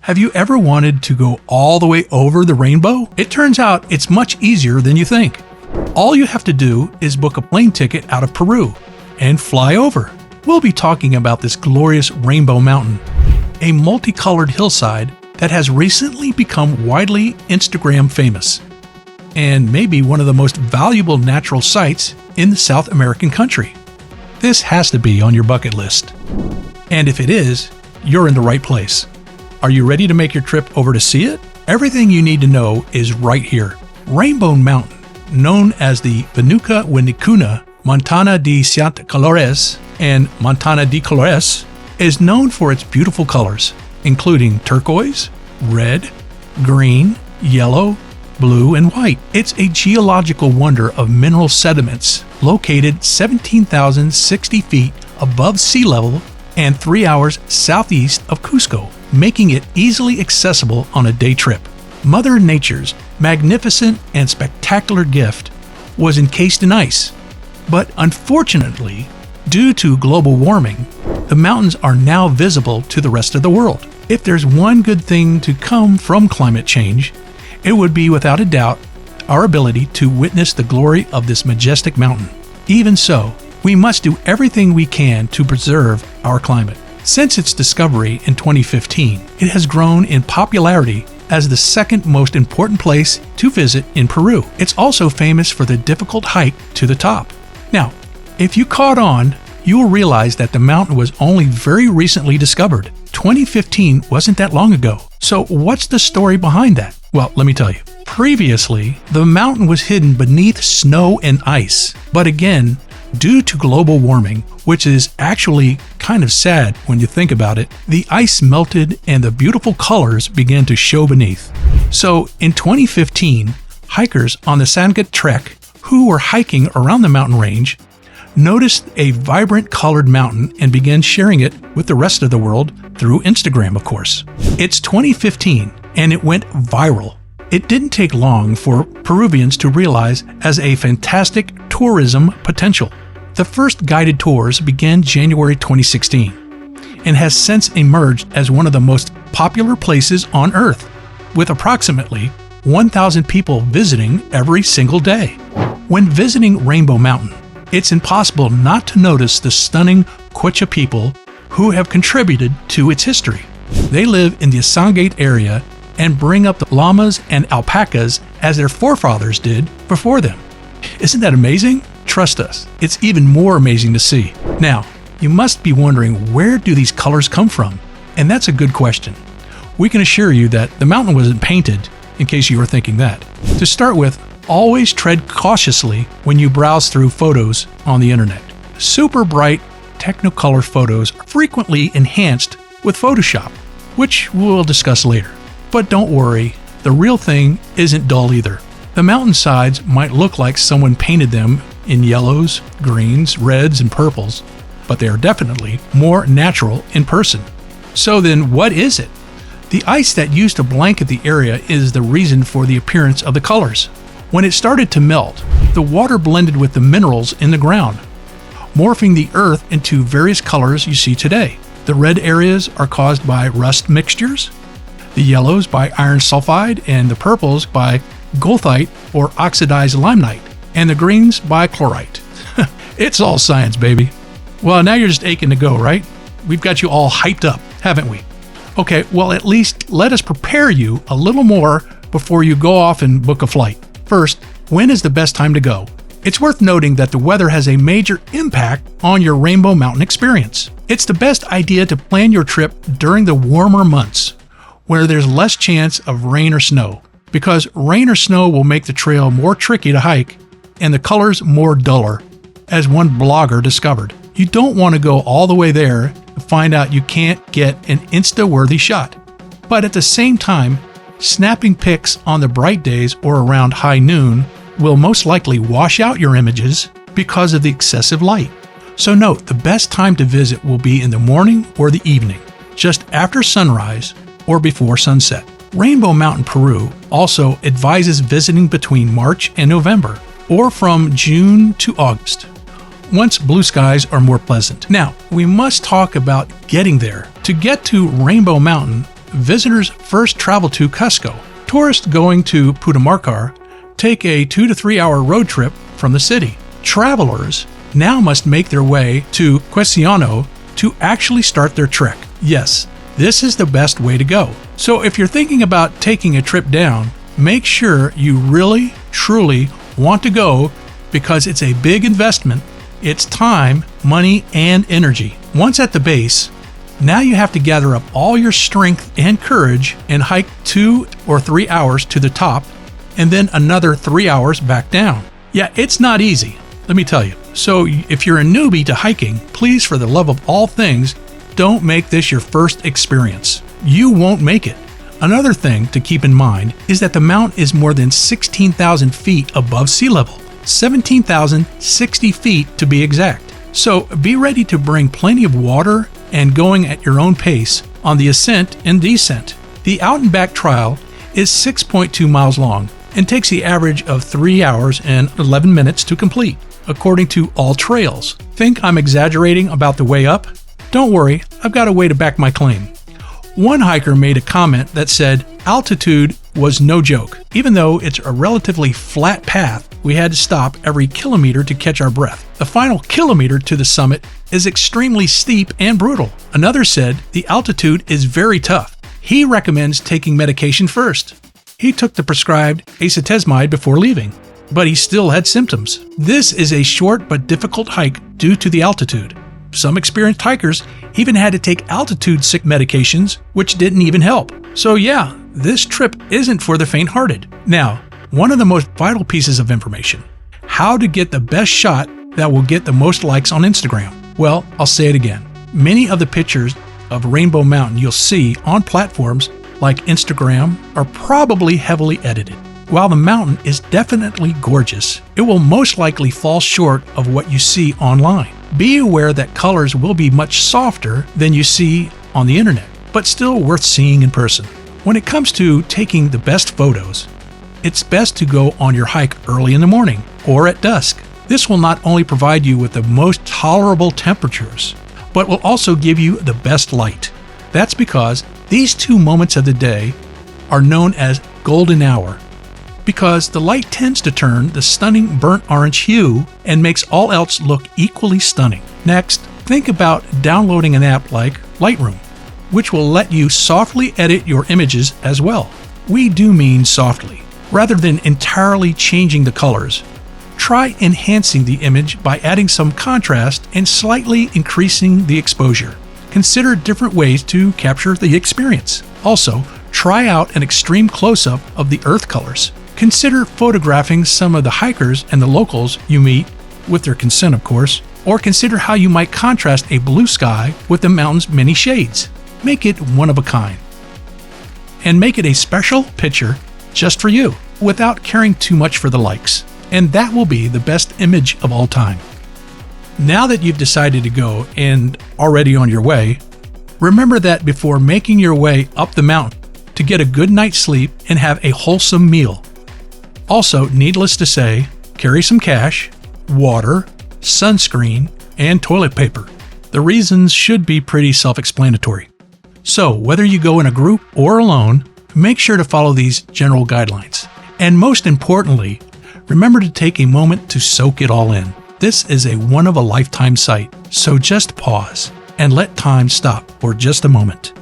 Have you ever wanted to go all the way over the rainbow? It turns out it's much easier than you think. All you have to do is book a plane ticket out of Peru and fly over. We'll be talking about this glorious Rainbow Mountain, a multicolored hillside that has recently become widely Instagram famous, and maybe one of the most valuable natural sites in the South American country. This has to be on your bucket list. And if it is, you're in the right place. Are you ready to make your trip over to see it? Everything you need to know is right here. Rainbow Mountain, known as the vinicunca Montana de Siete Colores and Montana de Colores, is known for its beautiful colors, including turquoise, red, green, yellow, blue, and white. It's a geological wonder of mineral sediments located 17,060 feet above sea level and 3 hours southeast of Cusco, making it easily accessible on a day trip. Mother Nature's magnificent and spectacular gift was encased in ice, but unfortunately, due to global warming, the mountains are now visible to the rest of the world. If there's one good thing to come from climate change, it would be without a doubt our ability to witness the glory of this majestic mountain. Even so, we must do everything we can to preserve our climate. Since its discovery in 2015, it has grown in popularity as the second most important place to visit in Peru. It's also famous for the difficult hike to the top. Now, if you caught on, you will realize that the mountain was only very recently discovered. 2015 wasn't that long ago. So what's the story behind that? Well, let me tell you. Previously, the mountain was hidden beneath snow and ice. But again, due to global warming, which is actually kind of sad when you think about it, the ice melted and the beautiful colors began to show beneath. So in 2015, hikers on the Sangat Trek who were hiking around the mountain range noticed a vibrant colored mountain and began sharing it with the rest of the world through Instagram, of course. It's 2015 and it went viral. It didn't take long for Peruvians to realize as a fantastic tourism potential. The first guided tours began January 2016 and has since emerged as one of the most popular places on Earth, with approximately 1,000 people visiting every single day. When visiting Rainbow Mountain, it's impossible not to notice the stunning Quechua people who have contributed to its history. They live in the Sangate area and bring up the llamas and alpacas as their forefathers did before them. Isn't that amazing? Trust us, it's even more amazing to see. Now, you must be wondering, where do these colors come from? And that's a good question. We can assure you that the mountain wasn't painted, in case you were thinking that. To start with, always tread cautiously when you browse through photos on the internet. Super bright Technicolor photos are frequently enhanced with Photoshop, which we'll discuss later. But don't worry, the real thing isn't dull either. The mountainsides might look like someone painted them in yellows, greens, reds, and purples, but they are definitely more natural in person. So then what is it? The ice that used to blanket the area is the reason for the appearance of the colors. When it started to melt, the water blended with the minerals in the ground, morphing the earth into various colors you see today. The red areas are caused by rust mixtures, the yellows by iron sulfide, and the purples by goethite or oxidized limonite, and the greens by chlorite. It's all science, baby. Well, now you're just aching to go, right? We've got you all hyped up, haven't we? Okay, well, at least let us prepare you a little more before you go off and book a flight. First, when is the best time to go? It's worth noting that the weather has a major impact on your Rainbow Mountain experience. It's the best idea to plan your trip during the warmer months, where there's less chance of rain or snow, because rain or snow will make the trail more tricky to hike and the colors more duller, as one blogger discovered. You don't want to go all the way there to find out you can't get an Insta-worthy shot. But at the same time, snapping pics on the bright days or around high noon will most likely wash out your images because of the excessive light. So note, the best time to visit will be in the morning or the evening, just after sunrise or before sunset. Rainbow Mountain, Peru also advises visiting between March and November, or from June to August, once blue skies are more pleasant. Now, we must talk about getting there. To get to Rainbow Mountain, visitors first travel to Cusco. Tourists going to Putamarcar take a 2 to 3 hour road trip from the city. Travelers now must make their way to Quesiano to actually start their trek. Yes, this is the best way to go. So if you're thinking about taking a trip down, make sure you really, truly want to go, because it's a big investment. It's time, money, and energy. Once at the base, now you have to gather up all your strength and courage and hike 2 or 3 hours to the top, and then another 3 hours back down. Yeah, it's not easy, let me tell you. So if you're a newbie to hiking, please, for the love of all things, don't make this your first experience. You won't make it. Another thing to keep in mind is that the mountain is more than 16,000 feet above sea level, 17,060 feet to be exact. So be ready to bring plenty of water and going at your own pace on the ascent and descent. The out and back trail is 6.2 miles long and takes the average of 3 hours and 11 minutes to complete, according to All Trails. Think I'm exaggerating about the way up? Don't worry, I've got a way to back my claim. One hiker made a comment that said altitude was no joke. Even though it's a relatively flat path, we had to stop every kilometer to catch our breath. The final kilometer to the summit is extremely steep and brutal. Another said the altitude is very tough. He recommends taking medication first. He took the prescribed acetaminophen before leaving, but he still had symptoms. This is a short but difficult hike due to the altitude. Some experienced hikers even had to take altitude-sick medications, which didn't even help. So yeah, this trip isn't for the faint-hearted. Now, one of the most vital pieces of information: how to get the best shot that will get the most likes on Instagram. Well, I'll say it again. Many of the pictures of Rainbow Mountain you'll see on platforms like Instagram are probably heavily edited. While the mountain is definitely gorgeous, it will most likely fall short of what you see online. Be aware that colors will be much softer than you see on the internet, but still worth seeing in person. When it comes to taking the best photos, it's best to go on your hike early in the morning or at dusk. This will not only provide you with the most tolerable temperatures, but will also give you the best light. That's because these 2 moments of the day are known as golden hour, because the light tends to turn the stunning burnt orange hue and makes all else look equally stunning. Next, think about downloading an app like Lightroom, which will let you softly edit your images as well. We do mean softly. Rather than entirely changing the colors, try enhancing the image by adding some contrast and slightly increasing the exposure. Consider different ways to capture the experience. Also, try out an extreme close-up of the earth colors. Consider photographing some of the hikers and the locals you meet, with their consent of course, or consider how you might contrast a blue sky with the mountain's many shades. Make it one of a kind. And make it a special picture just for you, without caring too much for the likes. And that will be the best image of all time. Now that you've decided to go and already on your way, remember that before making your way up the mountain, to get a good night's sleep and have a wholesome meal. Also, needless to say, carry some cash, water, sunscreen, and toilet paper. The reasons should be pretty self-explanatory. So, whether you go in a group or alone, make sure to follow these general guidelines. And most importantly, remember to take a moment to soak it all in. This is a one-of-a-lifetime sight, so just pause and let time stop for just a moment.